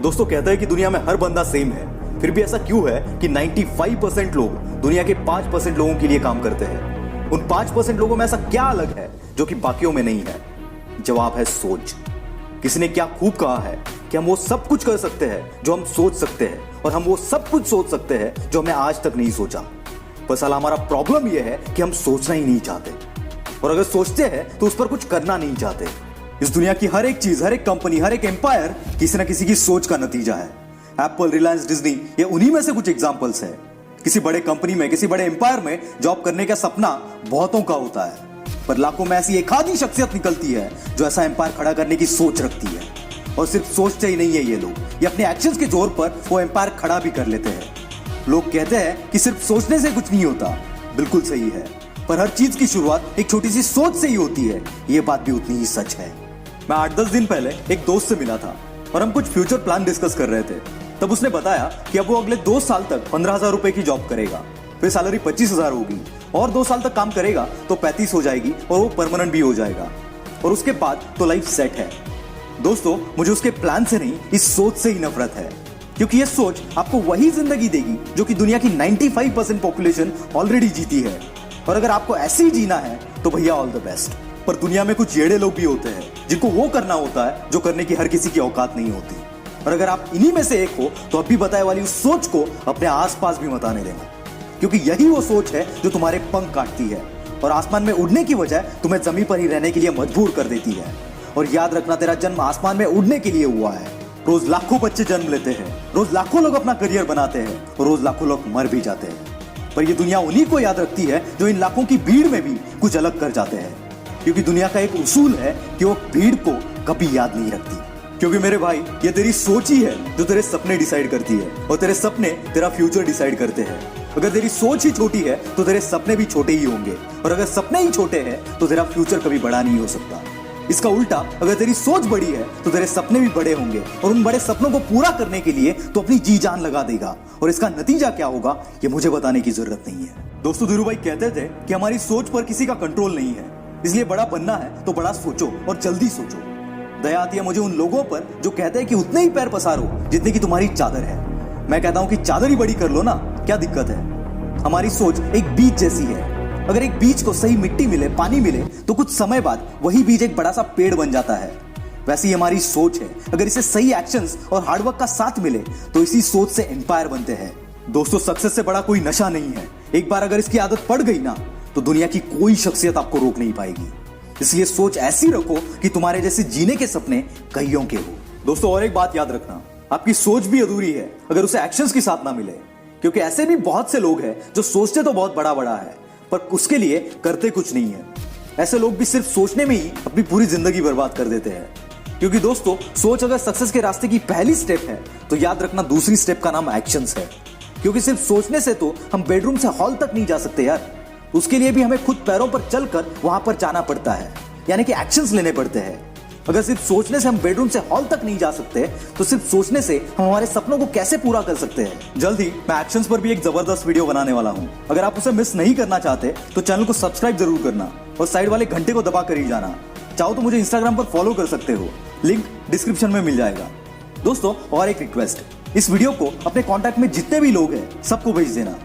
दोस्तों कहते हैं कि दुनिया में हर बंदा सेम है, फिर भी ऐसा क्यों है कि 95% लोग दुनिया के 5% लोगों के लिए काम करते हैं। उन 5% लोगों में ऐसा क्या अलग है जो कि बाकियों में नहीं है? जवाब है सोच। किसी ने क्या खूब कहा है कि हम वो सब कुछ कर सकते हैं जो हम सोच सकते हैं, और हम वो सब कुछ सोच सकते हैं जो हमने आज तक नहीं सोचा। पर साला हमारा प्रॉब्लम यह है कि हम सोचना ही नहीं चाहते, और अगर सोचते हैं तो उस पर कुछ करना नहीं चाहते। इस दुनिया की हर एक चीज, हर एक कंपनी, हर एक एम्पायर किसी ना किसी की सोच का नतीजा है। एप्पल, रिलायंस, डिज्नी, ये उन्हीं में से कुछ एग्जांपल्स है। किसी बड़े कंपनी में, किसी बड़े एम्पायर में जॉब करने का सपना बहुतों का होता है, पर लाखों में ऐसी एक आधी शख्सियत निकलती है जो ऐसा एम्पायर खड़ा करने की सोच रखती है। और सिर्फ सोचते ही नहीं है ये लोग, ये अपने एक्शंस के जोर पर वो एम्पायर खड़ा भी कर लेते हैं। लोग कहते हैं कि सिर्फ सोचने से कुछ नहीं होता। बिल्कुल सही है, पर हर चीज की शुरुआत एक छोटी सी सोच से ही होती है। ये बात भी उतनी ही सच है। मैं 8-10 दिन पहले एक दोस्त से मिला था और हम कुछ फ्यूचर प्लान डिस्कस कर रहे थे। तब उसने बताया कि अब वो अगले 2 साल तक 15,000 रुपए की जॉब करेगा, फिर सैलरी 25,000 होगी, और 2 साल तक काम करेगा तो 35 हो जाएगी और वो परमानेंट भी हो जाएगा, और उसके बाद तो लाइफ सेट है। दोस्तों, मुझे उसके प्लान से नहीं, इस सोच से ही नफरत है, क्योंकि ये सोच आपको वही जिंदगी देगी जो कि दुनिया की 95% पॉपुलेशन ऑलरेडी जीती है। और अगर आपको ऐसे ही जीना है तो भैया ऑल द बेस्ट। पर दुनिया में कुछ येड़े लोग भी होते हैं जिनको वो करना होता है जो करने की हर किसी की औकात नहीं होती। और अगर आप इन्हीं में से एक हो तो अभी बताए वाली उस सोच को अपने आसपास भी मत आने देना, क्योंकि यही वो सोच है जो तुम्हारे पंख काटती है और आसमान में उड़ने की बजाय तुम्हें जमीन पर ही रहने के लिए मजबूर कर देती है। और याद रखना, तेरा जन्म आसमान में उड़ने के लिए हुआ है। रोज लाखों बच्चे जन्म लेते हैं, रोज लाखों लोग अपना करियर बनाते हैं, और रोज लाखों लोग मर भी जाते हैं। पर ये दुनिया उन्हीं को याद रखती है जो इन लाखों की भीड़ में भी कुछ अलग कर जाते हैं, क्योंकि दुनिया का एक उसूल है कि वो भीड़ को कभी याद नहीं रखती। क्योंकि मेरे भाई, ये तेरी सोच ही है जो तेरे सपने डिसाइड करती है, और तेरे सपने तेरा फ्यूचर डिसाइड करते हैं। अगर तेरी सोच ही छोटी है तो तेरे सपने भी छोटे ही होंगे, और अगर सपने ही छोटे हैं तो तेरा फ्यूचर कभी बड़ा नहीं हो सकता। इसका उल्टा, अगर तेरी सोच बड़ी है तो तेरे सपने भी बड़े होंगे, और उन बड़े सपनों को पूरा करने के लिए तो अपनी जी जान लगा देगा। और इसका नतीजा क्या होगा ये मुझे बताने की जरूरत नहीं है। दोस्तों, धीरू भाई कहते थे कि हमारी सोच पर किसी का कंट्रोल नहीं है, इसलिए बड़ा बनना है तो बड़ा सोचो और जल्दी सोचो। दया आती है मुझे उन लोगों पर जो कहते हैं कि उतने ही पैर पसारो जितने की तुम्हारी चादर है। मैं कहता हूं कि चादर ही बड़ी कर लो ना, क्या दिक्कत है? हमारी सोच एक बीज जैसी है। अगर एक बीज को सही मिट्टी मिले, पानी मिले, तो कुछ समय बाद वही बीज एक बड़ा सा पेड़ बन जाता है। वैसे ही हमारी सोच है, अगर इसे सही एक्शंस और हार्डवर्क का साथ मिले तो इसी सोच से एम्पायर बनते हैं। दोस्तों, सक्सेस से बड़ा कोई नशा नहीं है। एक बार अगर इसकी आदत पड़ गई ना तो दुनिया की कोई शख्सियत आपको रोक नहीं पाएगी। इसलिए सोच ऐसी रखो कि तुम्हारे जैसे जीने के सपने कईयों के हो। दोस्तों, और एक बात याद रखना, आपकी सोच भी अधूरी है अगर उसे एक्शंस के साथ ना मिले, क्योंकि ऐसे भी बहुत से लोग हैं जो सोचते तो बहुत बड़ा बड़ा है पर उसके लिए करते कुछ नहीं है। ऐसे लोग भी सिर्फ सोचने में ही अपनी पूरी जिंदगी बर्बाद कर देते हैं। क्योंकि दोस्तों, सोच अगर सक्सेस के रास्ते की पहली स्टेप है तो याद रखना दूसरी स्टेप का नाम एक्शंस है। क्योंकि सिर्फ सोचने से तो हम बेडरूम से हॉल तक नहीं जा सकते यार, उसके लिए भी हमें खुद पैरों पर चलकर वहां पर जाना पड़ता है, यानी कि एक्शंस लेने पड़ते हैं। अगर सिर्फ सोचने से हम बेडरूम से हॉल तक नहीं जा सकते तो सिर्फ सोचने से हम हमारे सपनों को कैसे पूरा कर सकते हैं? जल्द ही मैं एक्शंस पर भी एक जबरदस्त वीडियो बनाने वाला हूं। अगर आप उसे मिस नहीं करना चाहते तो चैनल को सब्सक्राइब जरूर करना और साइड वाले घंटे को दबा कर ही जाना। चाहो तो मुझे इंस्टाग्राम पर फॉलो कर सकते हो, लिंक डिस्क्रिप्शन में मिल जाएगा। दोस्तों, और एक रिक्वेस्ट, इस वीडियो को अपने कॉन्टैक्ट में जितने भी लोग हैं सबको भेज देना।